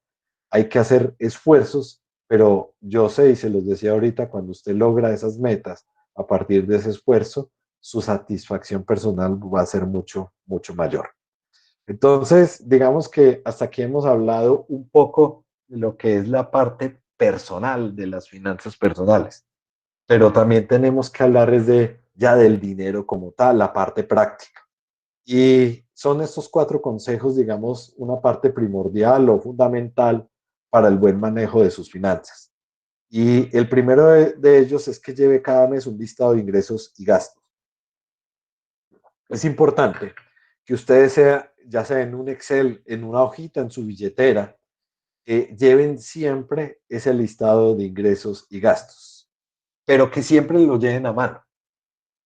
Hay que hacer esfuerzos, pero yo sé, y se los decía ahorita, cuando usted logra esas metas a partir de ese esfuerzo, su satisfacción personal va a ser mucho, mucho mayor. Entonces, digamos que hasta aquí hemos hablado un poco de lo que es la parte personal de las finanzas personales, pero también tenemos que hablar ya del dinero como tal, la parte práctica. Y son estos cuatro consejos, digamos, una parte primordial o fundamental para el buen manejo de sus finanzas. Y el primero de ellos es que lleve cada mes un listado de ingresos y gastos. Es importante que ustedes ya sea en un Excel, en una hojita, en su billetera, lleven siempre ese listado de ingresos y gastos, pero que siempre lo lleven a mano.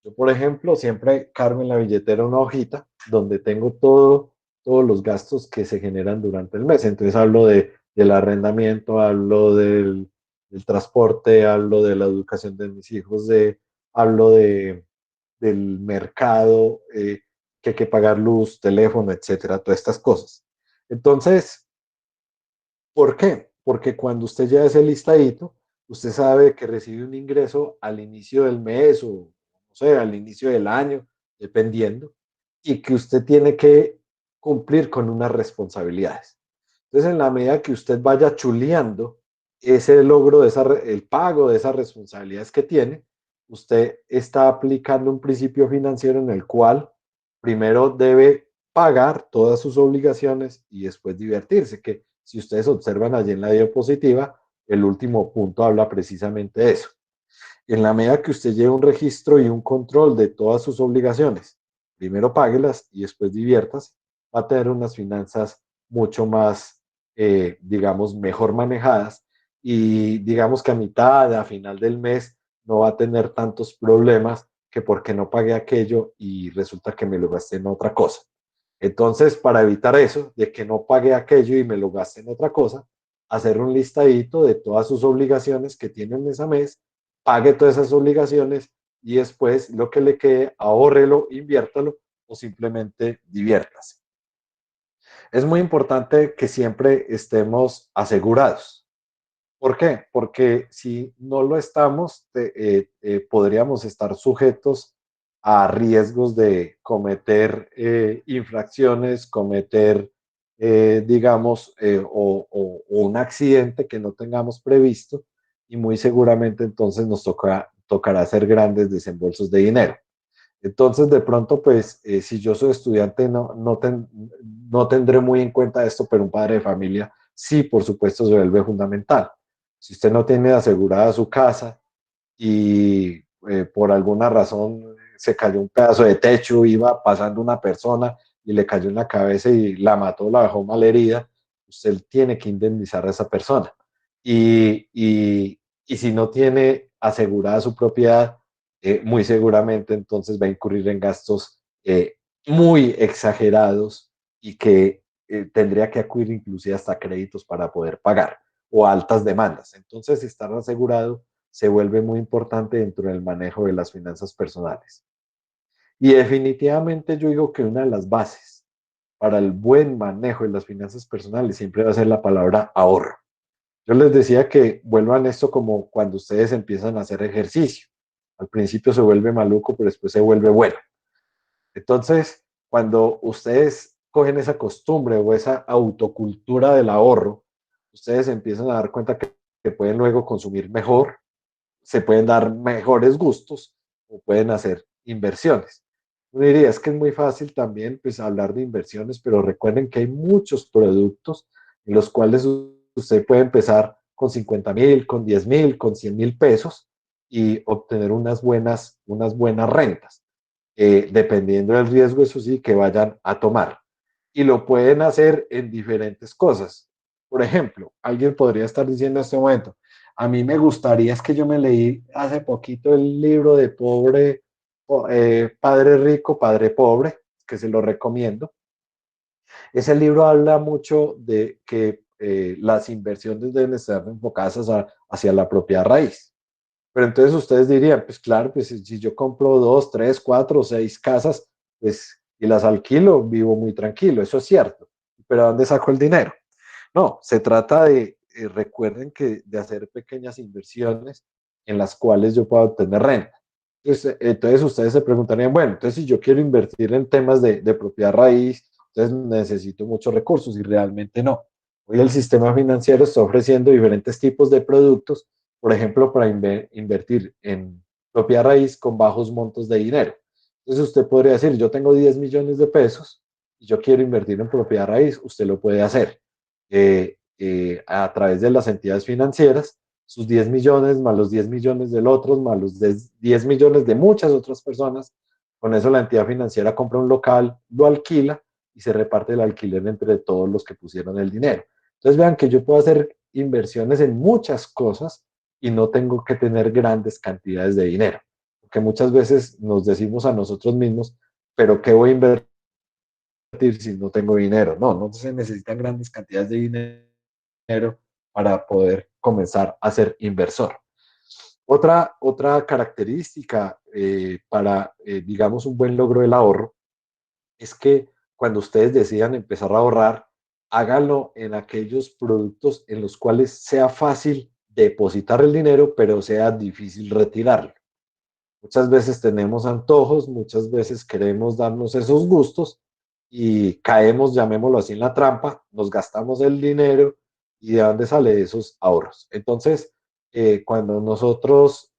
Yo, por ejemplo, siempre cargo en la billetera una hojita donde tengo todos los gastos que se generan durante el mes. Entonces hablo del arrendamiento, hablo del transporte, hablo de la educación de mis hijos, hablo del mercado, que hay que pagar luz, teléfono, etcétera, todas estas cosas. Entonces, ¿por qué? Porque cuando usted ya ese listadito, usted sabe que recibe un ingreso al inicio del mes o, no sé, al inicio del año, dependiendo, y que usted tiene que cumplir con unas responsabilidades. Entonces, en la medida que usted vaya chuleando ese logro, el pago de esas responsabilidades que tiene, usted está aplicando un principio financiero en el cual primero debe pagar todas sus obligaciones y después divertirse, que si ustedes observan allí en la diapositiva, el último punto habla precisamente de eso. En la medida que usted lleve un registro y un control de todas sus obligaciones, primero páguelas y después diviértase, va a tener unas finanzas mucho más, digamos, mejor manejadas y digamos que a final del mes, no va a tener tantos problemas que porque no pagué aquello y resulta que me lo gasté en otra cosa. Entonces, para evitar eso, de que no pague aquello y me lo gaste en otra cosa, hacer un listadito de todas sus obligaciones que tiene en ese mes, pague todas esas obligaciones y después lo que le quede, ahórrelo, inviértalo o simplemente diviértase. Es muy importante que siempre estemos asegurados. ¿Por qué? Porque si no lo estamos, podríamos estar sujetos a riesgos de cometer infracciones, cometer, digamos, o un accidente que no tengamos previsto y muy seguramente entonces tocará hacer grandes desembolsos de dinero. Entonces, de pronto, pues, si yo soy estudiante, no tendré muy en cuenta esto, pero un padre de familia sí, por supuesto, se vuelve fundamental. Si usted no tiene asegurada su casa y por alguna razón se cayó un pedazo de techo, iba pasando una persona y le cayó en la cabeza y la mató, la dejó mal herida, usted tiene que indemnizar a esa persona. Y si no tiene asegurada su propiedad, muy seguramente entonces va a incurrir en gastos muy exagerados y que tendría que acudir inclusive hasta créditos para poder pagar o altas demandas. Entonces, estar asegurado se vuelve muy importante dentro del manejo de las finanzas personales. Y definitivamente yo digo que una de las bases para el buen manejo de las finanzas personales siempre va a ser la palabra ahorro. Yo les decía que vuelvan esto como cuando ustedes empiezan a hacer ejercicio. Al principio se vuelve maluco, pero después se vuelve bueno. Entonces, cuando ustedes cogen esa costumbre o esa autocultura del ahorro, ustedes empiezan a dar cuenta que pueden luego consumir mejor, se pueden dar mejores gustos o pueden hacer inversiones. Uno diría, es que es muy fácil también pues, hablar de inversiones, pero recuerden que hay muchos productos en los cuales usted puede empezar con 50,000, con 10,000, con 100,000 pesos y obtener unas buenas rentas, dependiendo del riesgo, eso sí, que vayan a tomar. Y lo pueden hacer en diferentes cosas. Por ejemplo, alguien podría estar diciendo en este momento, a mí me gustaría, es que yo me leí hace poquito el libro de Padre Rico, Padre Pobre, que se lo recomiendo. Ese libro habla mucho de que las inversiones deben estar enfocadas hacia la propia raíz. Pero entonces ustedes dirían, pues claro, pues si yo compro 2, 3, 4, 6 casas, pues y las alquilo, vivo muy tranquilo, eso es cierto. Pero ¿a dónde saco el dinero? No, se trata recuerden que de hacer pequeñas inversiones en las cuales yo pueda obtener renta. Entonces ustedes se preguntarían, bueno, entonces si yo quiero invertir en temas de propiedad raíz, entonces necesito muchos recursos y realmente no. Hoy el sistema financiero está ofreciendo diferentes tipos de productos, por ejemplo, para invertir en propiedad raíz con bajos montos de dinero. Entonces usted podría decir, yo tengo 10 millones de pesos y yo quiero invertir en propiedad raíz, usted lo puede hacer a través de las entidades financieras, sus 10 millones más los 10 millones del otro, más los 10 millones de muchas otras personas. Con eso la entidad financiera compra un local, lo alquila y se reparte el alquiler entre todos los que pusieron el dinero. Entonces vean que yo puedo hacer inversiones en muchas cosas y no tengo que tener grandes cantidades de dinero, porque muchas veces nos decimos a nosotros mismos, pero ¿qué voy a invertir si no tengo dinero? No, no se necesitan grandes cantidades de dinero para poder comenzar a ser inversor. Otra característica para, digamos, un buen logro del ahorro es que cuando ustedes decidan empezar a ahorrar, háganlo en aquellos productos en los cuales sea fácil depositar el dinero, pero sea difícil retirarlo. Muchas veces tenemos antojos, muchas veces queremos darnos esos gustos y caemos, llamémoslo así, en la trampa, nos gastamos el dinero y de dónde sale esos ahorros. Entonces, cuando nosotros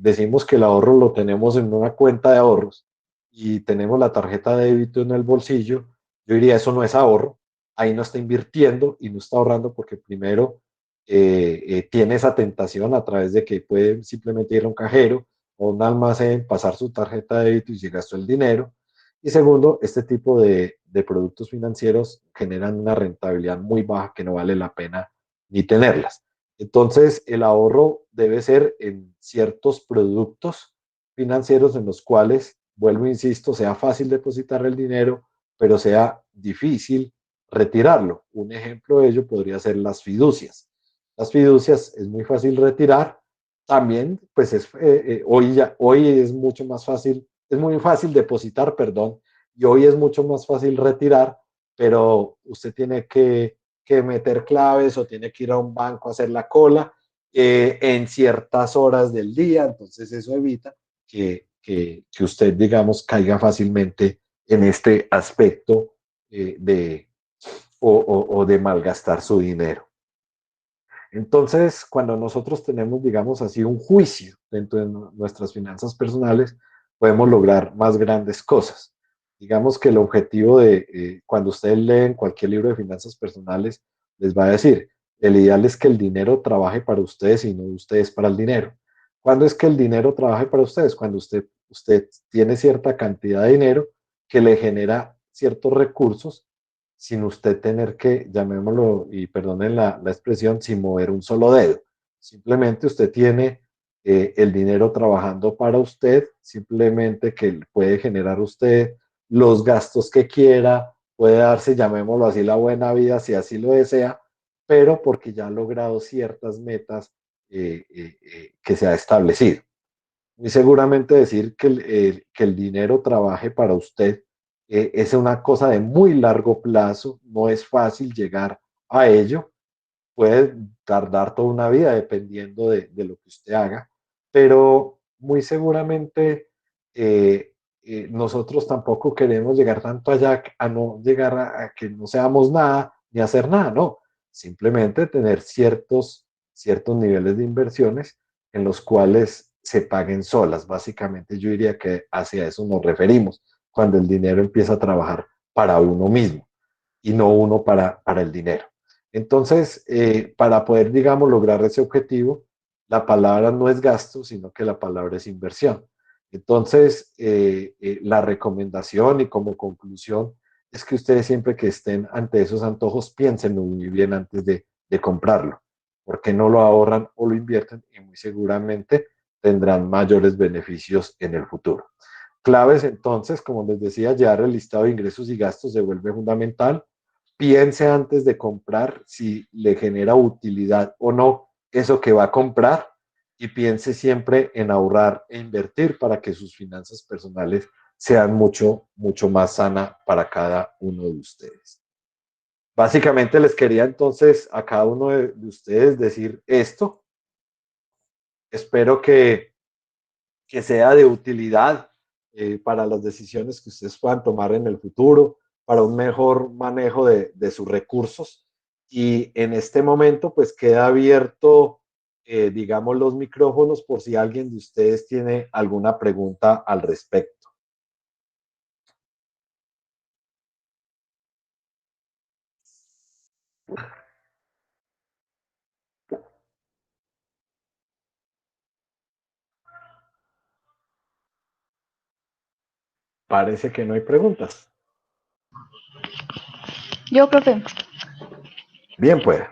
decimos que el ahorro lo tenemos en una cuenta de ahorros y tenemos la tarjeta de débito en el bolsillo, yo diría, eso no es ahorro, ahí no está invirtiendo y no está ahorrando porque primero tiene esa tentación a través de que puede simplemente ir a un cajero o un almacén, pasar su tarjeta de débito y se gastó el dinero. Y segundo, este tipo de productos financieros generan una rentabilidad muy baja que no vale la pena ni tenerlas. Entonces, el ahorro debe ser en ciertos productos financieros en los cuales, vuelvo, insisto, sea fácil depositar el dinero, pero sea difícil retirarlo. Un ejemplo de ello podría ser las fiducias. Las fiducias es muy fácil retirar, también, pues hoy es mucho más fácil, es muy fácil depositar, perdón, y hoy es mucho más fácil retirar, pero usted tiene que meter claves o tiene que ir a un banco a hacer la cola en ciertas horas del día, entonces eso evita que usted, digamos, caiga fácilmente en este aspecto o de malgastar su dinero. Entonces, cuando nosotros tenemos, digamos así, un juicio dentro de nuestras finanzas personales, podemos lograr más grandes cosas. Digamos que el objetivo cuando ustedes leen cualquier libro de finanzas personales, les va a decir, el ideal es que el dinero trabaje para ustedes y no ustedes para el dinero. ¿Cuándo es que el dinero trabaje para ustedes? Cuando usted tiene cierta cantidad de dinero que le genera ciertos recursos sin usted tener que, llamémoslo, y perdonen la expresión, sin mover un solo dedo. Simplemente usted tiene el dinero trabajando para usted, simplemente que puede generar usted los gastos que quiera, puede darse, llamémoslo así, la buena vida si así lo desea, pero porque ya ha logrado ciertas metas que se ha establecido. Y seguramente decir que el dinero trabaje para usted es una cosa de muy largo plazo, no es fácil llegar a ello, puede tardar toda una vida dependiendo de lo que usted haga, pero muy seguramente nosotros tampoco queremos llegar tanto allá a no llegar a que no seamos nada ni hacer nada, no, simplemente tener ciertos niveles de inversiones en los cuales se paguen solas. Básicamente yo diría que hacia eso nos referimos cuando el dinero empieza a trabajar para uno mismo y no uno para el dinero. Entonces, para poder, digamos, lograr ese objetivo, la palabra no es gasto, sino que la palabra es inversión. Entonces, la recomendación y como conclusión es que ustedes siempre que estén ante esos antojos piensen muy bien antes de comprarlo, porque no lo ahorran o lo invierten y muy seguramente tendrán mayores beneficios en el futuro. Claves entonces, como les decía, ya el listado de ingresos y gastos se vuelve fundamental. Piense antes de comprar si le genera utilidad o no eso que va a comprar y piense siempre en ahorrar e invertir para que sus finanzas personales sean mucho más sana para cada uno de ustedes. Básicamente les quería entonces a cada uno de ustedes decir esto. Espero que sea de utilidad para las decisiones que ustedes puedan tomar en el futuro, para un mejor manejo de sus recursos. Y en este momento, pues queda abierto, digamos, los micrófonos por si alguien de ustedes tiene alguna pregunta al respecto. Parece que no hay preguntas. Yo, profe, Bien, pues.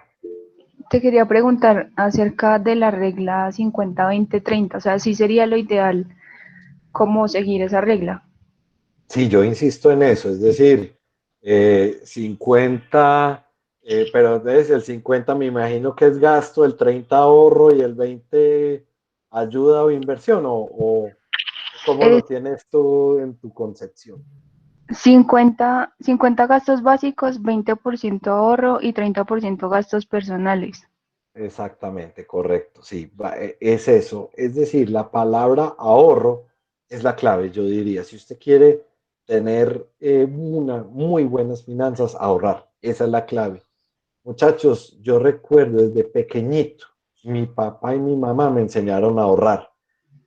te quería preguntar acerca de la regla 50-20-30. O sea, sí sería lo ideal cómo seguir esa regla. Sí, yo insisto en eso, es decir, 50, pero entonces el 50 me imagino que es gasto, el 30 ahorro y el 20 ayuda o inversión, o cómo Es lo tienes tú en tu concepción. 50 gastos básicos, 20% ahorro y 30% gastos personales. Exactamente, correcto, sí, es eso. Es decir, la palabra ahorro es la clave, yo diría. Si usted quiere tener una muy buenas finanzas, ahorrar, esa es la clave. Muchachos, yo recuerdo desde pequeñito, mi papá y mi mamá me enseñaron a ahorrar.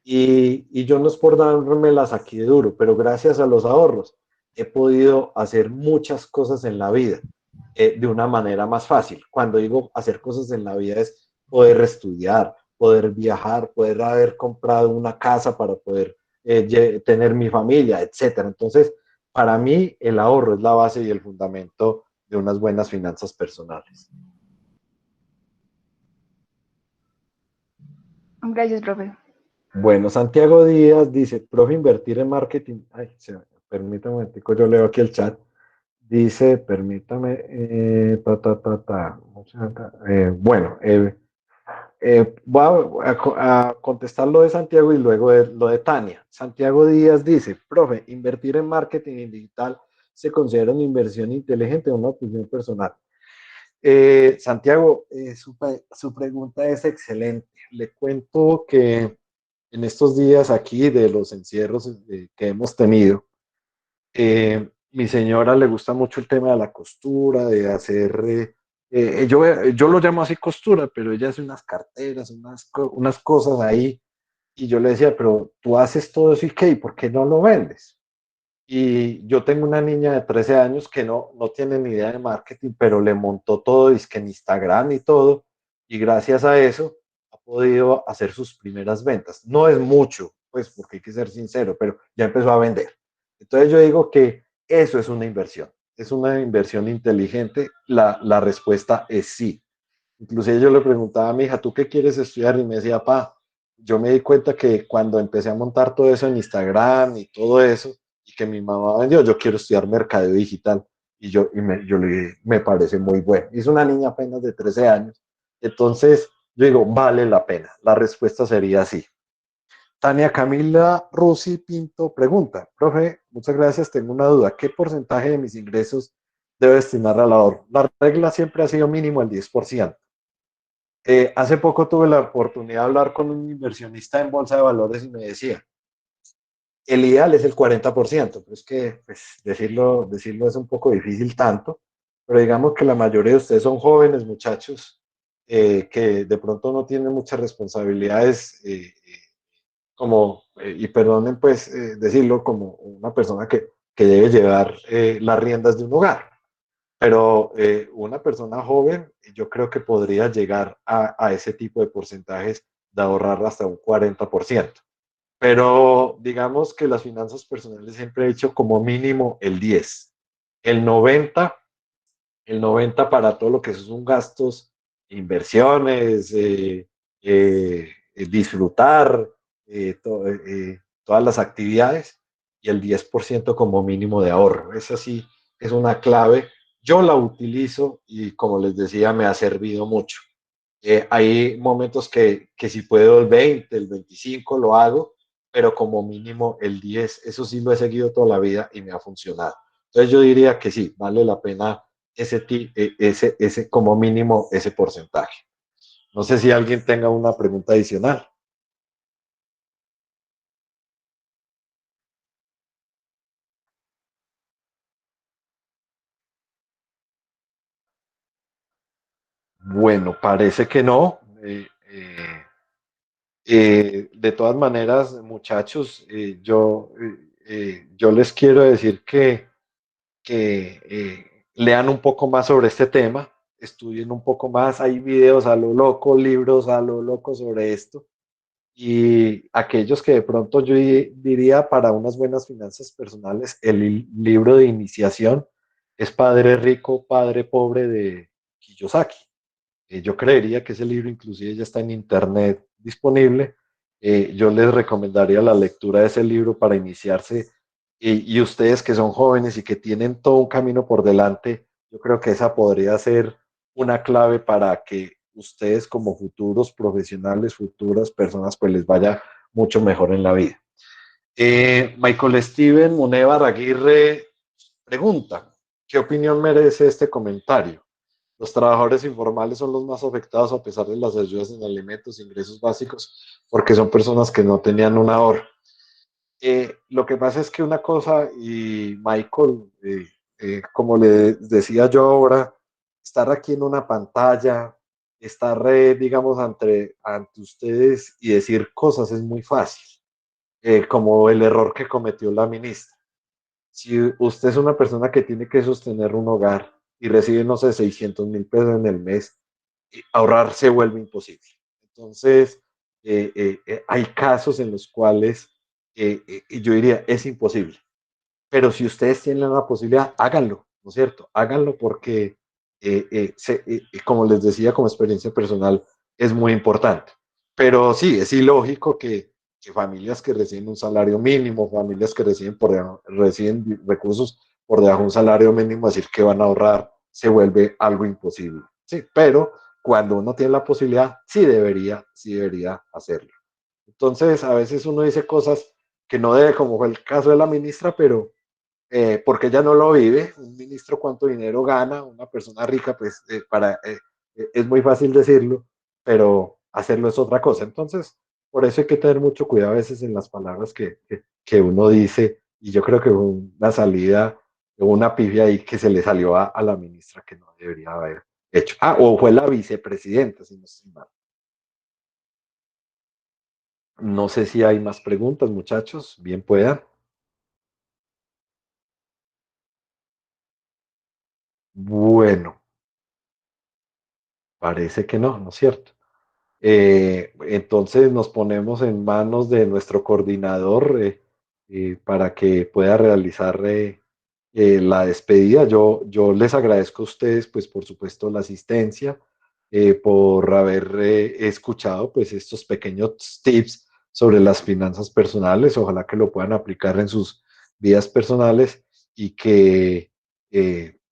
Y yo no es por dármelas aquí de duro, pero gracias a los ahorros he podido hacer muchas cosas en la vida de una manera más fácil. Cuando digo hacer cosas en la vida es poder estudiar, poder viajar, poder haber comprado una casa para poder tener mi familia, etcétera. Entonces, para mí el ahorro es la base y el fundamento de unas buenas finanzas personales. Gracias, profe. Bueno, Santiago Díaz dice, profe, invertir en marketing. Ay, permítame un momentico, yo leo aquí el chat. Dice, permítame, bueno, voy a contestar lo de Santiago y luego lo de Tania. Santiago Díaz dice, profe, invertir en marketing y digital se considera una inversión inteligente o una opinión personal. Santiago, su pregunta es excelente. Le cuento que en estos días aquí de los encierros que hemos tenido, mi señora le gusta mucho el tema de la costura, de hacer, yo lo llamo así costura, pero ella hace unas carteras, unas cosas ahí, y yo le decía, pero tú haces todo eso y qué, ¿y por qué no lo vendes? Y yo tengo una niña de 13 años que no tiene ni idea de marketing, pero le montó todo, es que en Instagram y todo, y gracias a eso ha podido hacer sus primeras ventas. No es mucho, pues porque hay que ser sincero, pero ya empezó a vender. Entonces yo digo que eso es una inversión inteligente. La respuesta es sí. Inclusive yo le preguntaba a mi hija, ¿tú qué quieres estudiar? Y me decía, pa, yo me di cuenta que cuando empecé a montar todo eso en Instagram y todo eso, y que mi mamá vendió, yo quiero estudiar mercadeo digital. Yo le dije, me parece muy bueno. Es una niña apenas de 13 años. Entonces, yo digo, vale la pena. La respuesta sería sí. Tania Camila Rusi Pinto pregunta, profe, muchas gracias, tengo una duda, ¿qué porcentaje de mis ingresos debo destinar al ahorro? La regla siempre ha sido mínimo el 10%. Hace poco tuve la oportunidad de hablar con un inversionista en bolsa de valores y me decía, el ideal es el 40%, pero es que pues, decirlo es un poco difícil tanto, pero digamos que la mayoría de ustedes son jóvenes muchachos que de pronto no tienen muchas responsabilidades, y perdonen pues decirlo, como una persona que debe llevar las riendas de un hogar. Pero una persona joven, yo creo que podría llegar a ese tipo de porcentajes de ahorrar hasta un 40%. Pero digamos que las finanzas personales siempre he hecho como mínimo el 10. El 90, el 90 para todo lo que son gastos, inversiones, disfrutar, todas las actividades y el 10% como mínimo de ahorro. Esa sí es una clave. Yo la utilizo y como les decía, me ha servido mucho. Hay momentos que si puedo el 20, el 25 lo hago, pero como mínimo el 10, eso sí lo he seguido toda la vida y me ha funcionado. Entonces yo diría que sí, vale la pena ese como mínimo ese porcentaje. No sé si alguien tenga una pregunta adicional. Bueno, parece que no. De todas maneras, muchachos, yo les quiero decir que lean un poco más sobre este tema, estudien un poco más, hay videos a lo loco, libros a lo loco sobre esto, y aquellos que de pronto diría para unas buenas finanzas personales, el libro de iniciación es Padre Rico, Padre Pobre de Kiyosaki. Yo creería que ese libro inclusive ya está en internet disponible. Yo les recomendaría la lectura de ese libro para iniciarse y ustedes que son jóvenes y que tienen todo un camino por delante, yo creo que esa podría ser una clave para que ustedes como futuros profesionales, futuras personas, pues les vaya mucho mejor en la vida. Michael Steven Muneva Aguirre pregunta, ¿qué opinión merece este comentario? Los trabajadores informales son los más afectados a pesar de las ayudas en alimentos, ingresos básicos, porque son personas que no tenían un ahorro. Lo que pasa es que una cosa, y Michael, como le decía yo ahora, estar aquí en una pantalla, estar, digamos, ante ustedes y decir cosas es muy fácil, como el error que cometió la ministra. Si usted es una persona que tiene que sostener un hogar y recibe, no sé, 600.000 pesos en el mes, ahorrar se vuelve imposible. Entonces, hay casos en los cuales yo diría, es imposible. Pero si ustedes tienen la posibilidad, háganlo, ¿no es cierto? Háganlo porque, como les decía, como experiencia personal, es muy importante. Pero sí, es ilógico que familias que reciben un salario mínimo, familias que reciben recursos por debajo de un salario mínimo, decir que van a ahorrar, se vuelve algo imposible. Sí, pero cuando uno tiene la posibilidad, sí debería hacerlo. Entonces, a veces uno dice cosas que no debe, como fue el caso de la ministra, pero porque ella no lo vive. Un ministro cuánto dinero gana, una persona rica, pues es muy fácil decirlo, pero hacerlo es otra cosa. Entonces, por eso hay que tener mucho cuidado a veces en las palabras que uno dice, y yo creo que fue una salida, una pifia ahí que se le salió a la ministra que no debería haber hecho. Ah, o fue la vicepresidenta, si no estoy mal. No sé si hay más preguntas, muchachos, bien puedan. Bueno, parece que no, ¿no es cierto? Entonces nos ponemos en manos de nuestro coordinador para que pueda realizar la despedida. Yo les agradezco a ustedes, pues por supuesto, la asistencia, por haber escuchado pues estos pequeños tips sobre las finanzas personales. Ojalá que lo puedan aplicar en sus vidas personales y que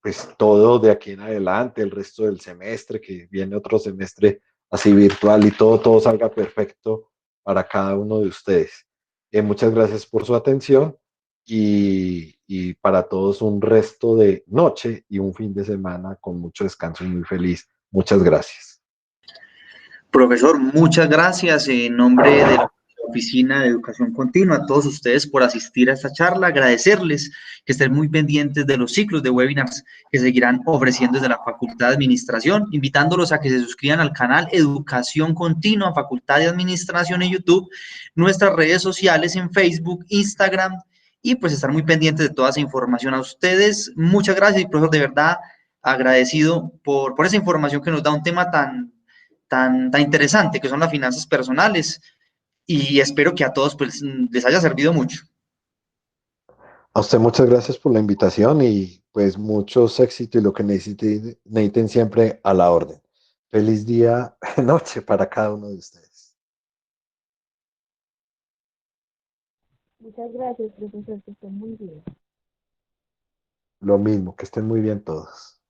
pues todo de aquí en adelante, el resto del semestre, que viene otro semestre así virtual y todo salga perfecto para cada uno de ustedes. Muchas gracias por su atención y para todos un resto de noche y un fin de semana con mucho descanso y muy feliz. Muchas gracias. Profesor, muchas gracias en nombre de la Oficina de Educación Continua, a todos ustedes por asistir a esta charla, agradecerles que estén muy pendientes de los ciclos de webinars que seguirán ofreciendo desde la Facultad de Administración, invitándolos a que se suscriban al canal Educación Continua, Facultad de Administración en YouTube, nuestras redes sociales en Facebook, Instagram, y pues estar muy pendientes de toda esa información. A ustedes, muchas gracias y profesor, de verdad agradecido por esa información que nos da un tema tan interesante que son las finanzas personales y espero que a todos pues, les haya servido mucho. A usted muchas gracias por la invitación y pues muchos éxitos y lo que necesiten siempre a la orden. Feliz día, noche para cada uno de ustedes. Muchas gracias, profesor, que estén muy bien. Lo mismo, que estén muy bien todos.